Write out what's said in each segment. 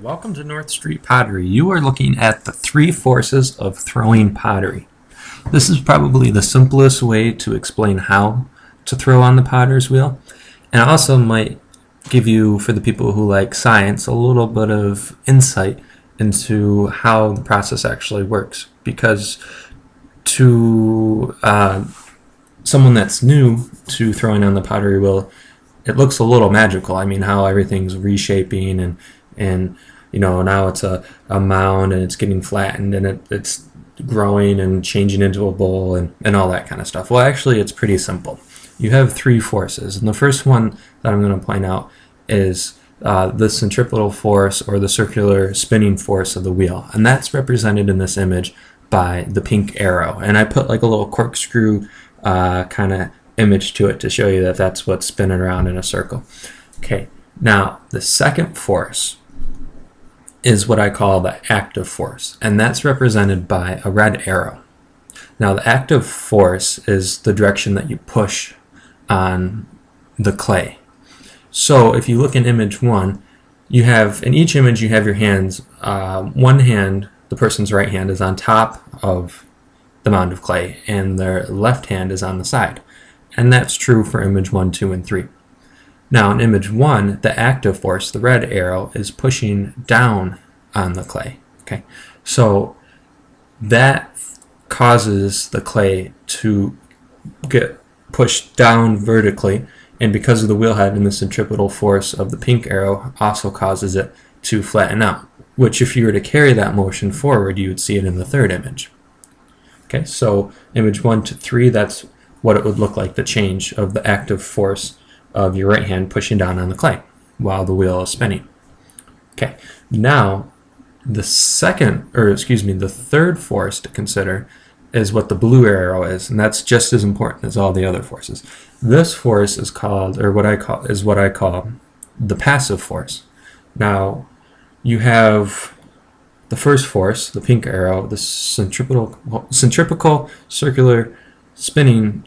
welcome to North Street Pottery. You are looking at the three forces of throwing pottery. This is probably the simplest way to explain how to throw on the potter's wheel, and also might give you, for the people who like science, a little bit of insight into how the process actually works. Because to someone that's new to throwing on the pottery wheel, it looks a little magical. I mean, how everything's reshaping and you know, now it's a mound and it's getting flattened and it's growing and changing into a bowl and all that kind of stuff. Well, actually, it's pretty simple. You have three forces, and the first one that I'm going to point out is the centripetal force, or the circular spinning force of the wheel, and that's represented in this image by the pink arrow. And I put like a little corkscrew kind of image to it to show you that that's what's spinning around in a circle. Okay, now the second force is what I call the active force, and that's represented by a red arrow. Now the active force is the direction that you push on the clay. So if you look in image one, you have, in each image you have your hands, one hand, the person's right hand, is on top of the mound of clay and their left hand is on the side. And that's true for image 1, 2, and 3. Now in image 1, the active force, the red arrow, is pushing down on the clay. Okay, so that causes the clay to get pushed down vertically, and because of the wheel head and the centripetal force of the pink arrow also causes it to flatten out, which if you were to carry that motion forward, you would see it in the third image. Okay, so image 1 to 3, that's what it would look like, the change of the active force of your right hand pushing down on the clay while the wheel is spinning. Okay, now the third force to consider is what the blue arrow is, and that's just as important as all the other forces. This force is called, or what I call the passive force. Now you have the first force, the pink arrow, the centripetal circular spinning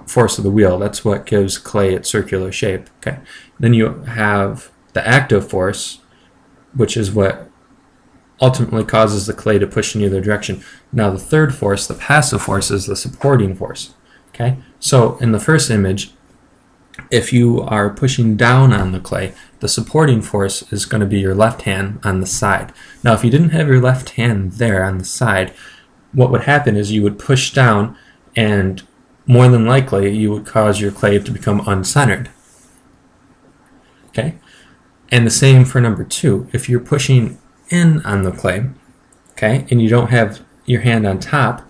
force of the wheel. That's what gives clay its circular shape. Okay. Then you have the active force, which is what ultimately causes the clay to push in either direction. Now the third force, the passive force, is the supporting force. Okay. So in the first image, if you are pushing down on the clay, the supporting force is going to be your left hand on the side. Now if you didn't have your left hand there on the side, what would happen is you would push down, and more than likely you would cause your clay to become uncentered. Okay? And the same for number 2. If you're pushing in on the clay, okay, and you don't have your hand on top,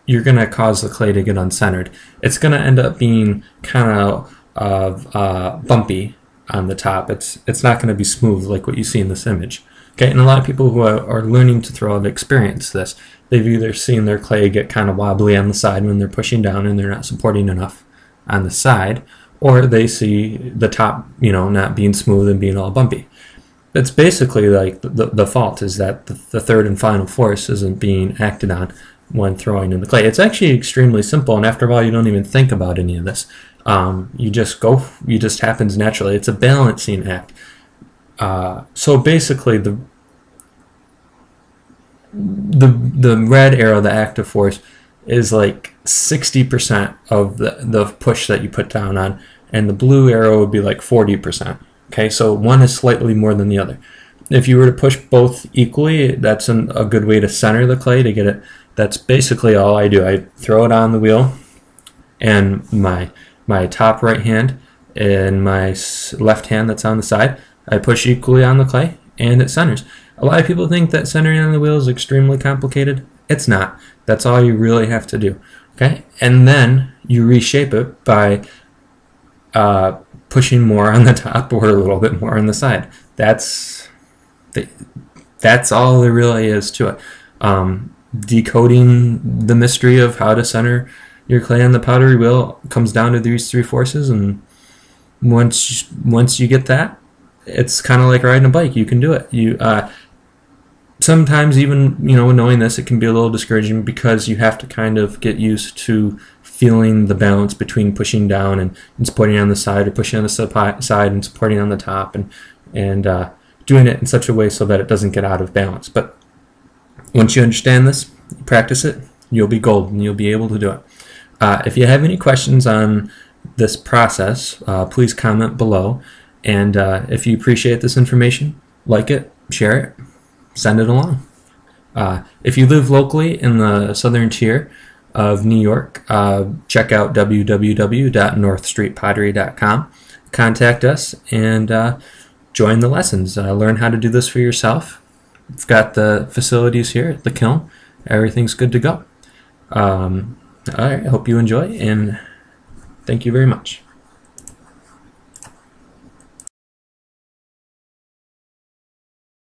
you're going to cause the clay to get uncentered. It's going to end up being kind of bumpy on the top. It's not going to be smooth like what you see in this image. Okay, and a lot of people who are learning to throw have experienced this. They've either seen their clay get kind of wobbly on the side when they're pushing down and they're not supporting enough on the side, or they see the top, you know, not being smooth and being all bumpy. It's basically like the fault is that the third and final force isn't being acted on when throwing in the clay. It's actually extremely simple, and after a while you don't even think about any of this. You just happens naturally. It's a balancing act. So basically the red arrow, the active force, is like 60% of the push that you put down on, and the blue arrow would be like 40%. Okay, so one is slightly more than the other. If you were to push both equally, that's a good way to center the clay to get it. That's basically all I do. I throw it on the wheel, and my top right hand and my left hand that's on the side, I push equally on the clay, and it centers. A lot of people think that centering on the wheel is extremely complicated. It's not. That's all you really have to do. Okay, and then you reshape it by pushing more on the top or a little bit more on the side. That's all there really is to it. Decoding the mystery of how to center your clay on the pottery wheel comes down to these three forces, and once you get that, it's kind of like riding a bike. You can do it. You sometimes even, you know, knowing this, it can be a little discouraging because you have to kind of get used to feeling the balance between pushing down and supporting on the side, or pushing on the side and supporting on the top, and doing it in such a way so that it doesn't get out of balance. But once you understand this, you practice it, you'll be golden. You'll be able to do it. If you have any questions on this process, please comment below. And if you appreciate this information, like it, share it, send it along. If you live locally in the southern tier of New York, check out www.northstreetpottery.com. Contact us and join the lessons. Learn how to do this for yourself. We've got the facilities here at the kiln. Everything's good to go. All right, I hope you enjoy, and thank you very much.